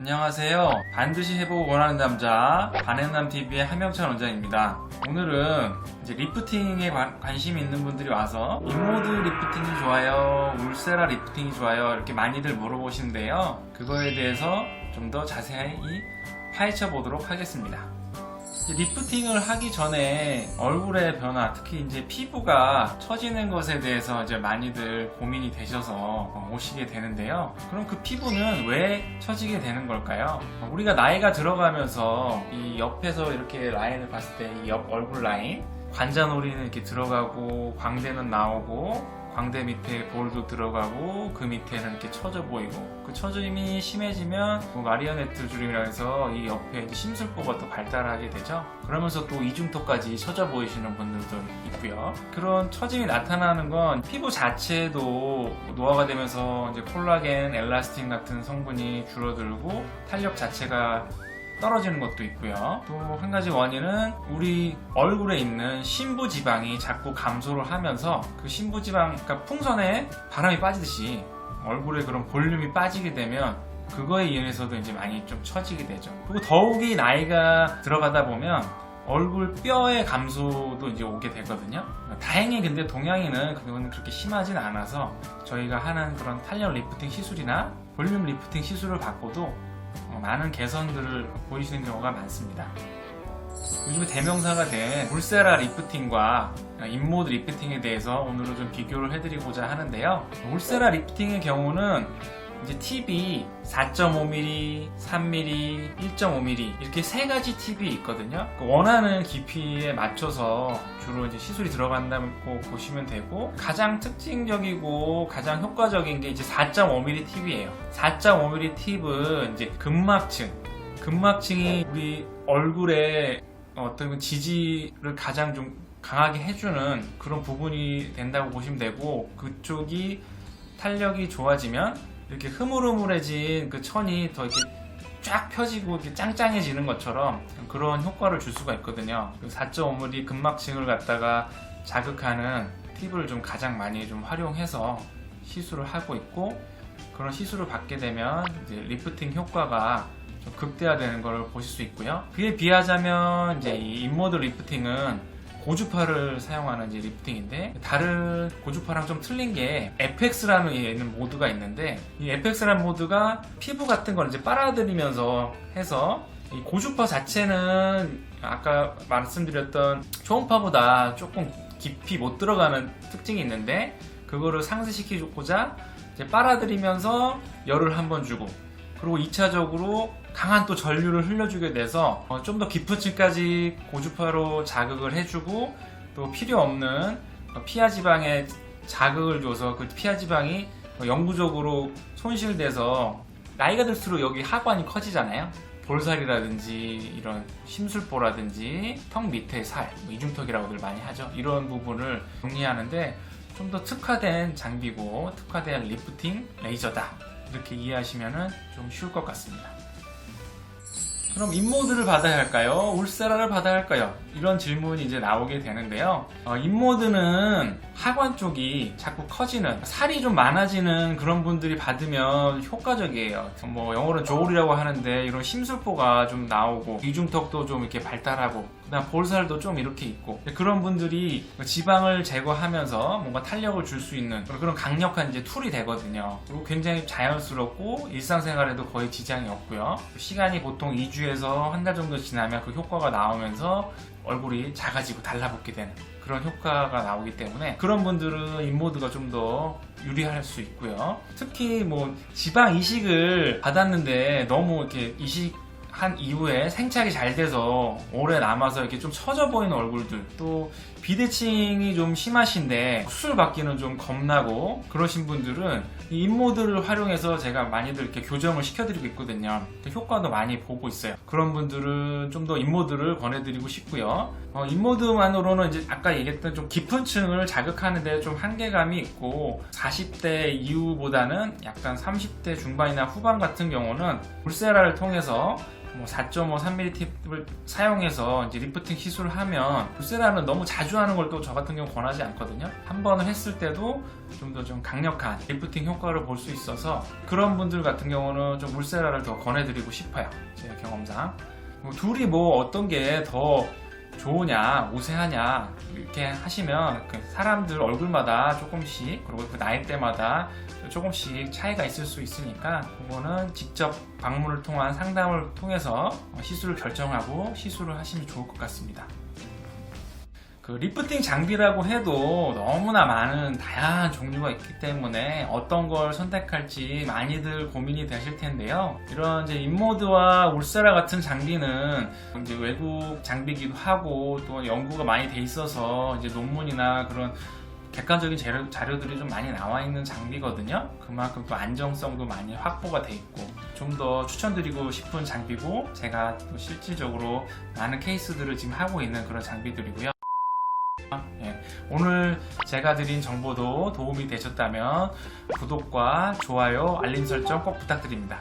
안녕하세요. 반드시 해보고 원하는 남자 반해남TV의 한명찬 원장입니다. 오늘은 이제 리프팅에 관심이 있는 분들이 와서 인모드 리프팅이 좋아요, 울세라 리프팅이 좋아요 이렇게 많이들 물어보시는데요. 그거에 대해서 좀 더 자세히 파헤쳐 보도록 하겠습니다. 리프팅을 하기 전에 얼굴의 변화, 특히 이제 피부가 처지는 것에 대해서 이제 많이들 고민이 되셔서 오시게 되는데요. 그럼 그 피부는 왜 처지게 되는 걸까요? 우리가 나이가 들어가면서 이 옆에서 이렇게 라인을 봤을 때 이 옆 얼굴 라인, 관자놀이는 이렇게 들어가고 광대는 나오고 광대 밑에 볼도 들어가고 그 밑에는 이렇게 처져 보이고, 그 처짐이 심해지면 마리오네트 주름이라 해서 이 옆에 이제 심술보가 또 발달하게 되죠. 그러면서 또 이중턱까지 처져 보이시는 분들도 있고요. 그런 처짐이 나타나는 건 피부 자체도 노화가 되면서 이제 콜라겐, 엘라스틴 같은 성분이 줄어들고 탄력 자체가 떨어지는 것도 있고요. 또 한 가지 원인은 우리 얼굴에 있는 심부지방이 자꾸 감소를 하면서 그 심부지방, 그러니까 풍선에 바람이 빠지듯이 얼굴에 그런 볼륨이 빠지게 되면 그거에 의해서도 이제 많이 좀 처지게 되죠. 그리고 더욱이 나이가 들어가다 보면 얼굴 뼈의 감소도 이제 오게 되거든요. 다행히 근데 동양인은 그거는 그렇게 심하진 않아서 저희가 하는 그런 탄력 리프팅 시술이나 볼륨 리프팅 시술을 받고도 많은 개선들을 보이시는 경우가 많습니다. 요즘에 대명사가 된 울세라 리프팅과 인모드 리프팅에 대해서 오늘은 좀 비교를 해드리고자 하는데요. 울세라 리프팅의 경우는 이제 팁이 4.5mm, 3mm, 1.5mm 이렇게 세 가지 팁이 있거든요. 원하는 깊이에 맞춰서 주로 이제 시술이 들어간다고 보시면 되고, 가장 특징적이고 가장 효과적인 게 이제 4.5mm 팁이에요. 4.5mm 팁은 이제 근막층이 우리 얼굴에 어떤 지지를 가장 좀 강하게 해주는 그런 부분이 된다고 보시면 되고, 그쪽이 탄력이 좋아지면 이렇게 흐물흐물해진 그 천이 더 이렇게 쫙 펴지고 이렇게 짱짱해지는 것처럼 그런 효과를 줄 수가 있거든요. 4.5mm 근막층을 갖다가 자극하는 팁을 좀 가장 많이 좀 활용해서 시술을 하고 있고, 그런 시술을 받게 되면 이제 리프팅 효과가 좀 극대화되는 걸 보실 수 있고요. 그에 비하자면 이제 이 인모드 리프팅은 고주파를 사용하는 이제 리프팅인데, 다른 고주파랑 좀 틀린 게 FX라는 얘는 모드가 있는데, 이 FX라는 모드가 피부 같은 걸 이제 빨아들이면서 해서 이 고주파 자체는 아까 말씀드렸던 초음파보다 조금 깊이 못 들어가는 특징이 있는데, 그거를 상쇄시키고자 이제 빨아들이면서 열을 한번 주고, 그리고 2차적으로 강한 또 전류를 흘려주게 돼서 좀 더 깊은 층까지 고주파로 자극을 해주고, 또 필요 없는 피하 지방에 자극을 줘서 그 피하 지방이 영구적으로 손실돼서 나이가 들수록 여기 하관이 커지잖아요. 볼살이라든지 이런 심술보라든지 턱 밑에 살, 이중턱이라고들 많이 하죠. 이런 부분을 정리하는데 좀 더 특화된 장비고 특화된 리프팅 레이저다, 이렇게 이해하시면 좀 쉬울 것 같습니다. 그럼 인모드를 받아야 할까요? 울세라를 받아야 할까요? 이런 질문이 이제 나오게 되는데요. 인모드는 하관 쪽이 자꾸 커지는, 살이 좀 많아지는 그런 분들이 받으면 효과적이에요. 뭐 영어로는 조울이라고 하는데, 이런 심술보가 좀 나오고 이중턱도 좀 이렇게 발달하고 그다음 볼살도 좀 이렇게 있고, 그런 분들이 지방을 제거하면서 뭔가 탄력을 줄 수 있는 그런 강력한 이제 툴이 되거든요. 그리고 굉장히 자연스럽고 일상생활에도 거의 지장이 없고요. 시간이 보통 2주에서 한 달 정도 지나면 그 효과가 나오면서 얼굴이 작아지고 달라붙게 되는 그런 효과가 나오기 때문에 그런 분들은 인모드가 좀 더 유리할 수 있고요. 특히 뭐 지방 이식을 받았는데 너무 이렇게 한 이후에 생착이 잘 돼서 오래 남아서 이렇게 좀 처져 보이는 얼굴들, 또 비대칭이 좀 심하신데 수술 받기는 좀 겁나고 그러신 분들은 이 인모드를 활용해서 제가 많이들 이렇게 교정을 시켜드리고 있거든요. 효과도 많이 보고 있어요. 그런 분들은 좀 더 인모드를 권해드리고 싶고요. 인모드만으로는 이제 아까 얘기했던 좀 깊은 층을 자극하는데 좀 한계감이 있고, 40대 이후보다는 약간 30대 중반이나 후반 같은 경우는 울세라를 통해서 4.5, 3mm 팁을 사용해서 이제 리프팅 시술을 하면 울세라는 너무 자주 하는 걸 또 저 같은 경우 권하지 않거든요. 한 번을 했을 때도 좀 더 좀 강력한 리프팅 효과를 볼 수 있어서 그런 분들 같은 경우는 좀 울세라를 더 권해드리고 싶어요. 제 경험상. 둘이 어떤 게 더 좋으냐, 우세하냐 이렇게 하시면 그 사람들 얼굴마다 조금씩, 그리고 그 나이대마다 조금씩 차이가 있을 수 있으니까 그거는 직접 방문을 통한 상담을 통해서 시술을 결정하고 시술을 하시면 좋을 것 같습니다. 그 리프팅 장비라고 해도 너무나 많은 다양한 종류가 있기 때문에 어떤 걸 선택할지 많이들 고민이 되실 텐데요. 이런 이제 인모드와 울세라 같은 장비는 이제 외국 장비기도 하고 또 연구가 많이 돼 있어서 이제 논문이나 그런 객관적인 자료들이 좀 많이 나와 있는 장비거든요. 그만큼 또 안정성도 많이 확보가 돼 있고 좀 더 추천드리고 싶은 장비고, 제가 또 실질적으로 많은 케이스들을 지금 하고 있는 그런 장비들이고요. 오늘 제가 드린 정보도 도움이 되셨다면 구독과 좋아요, 알림 설정 꼭 부탁드립니다.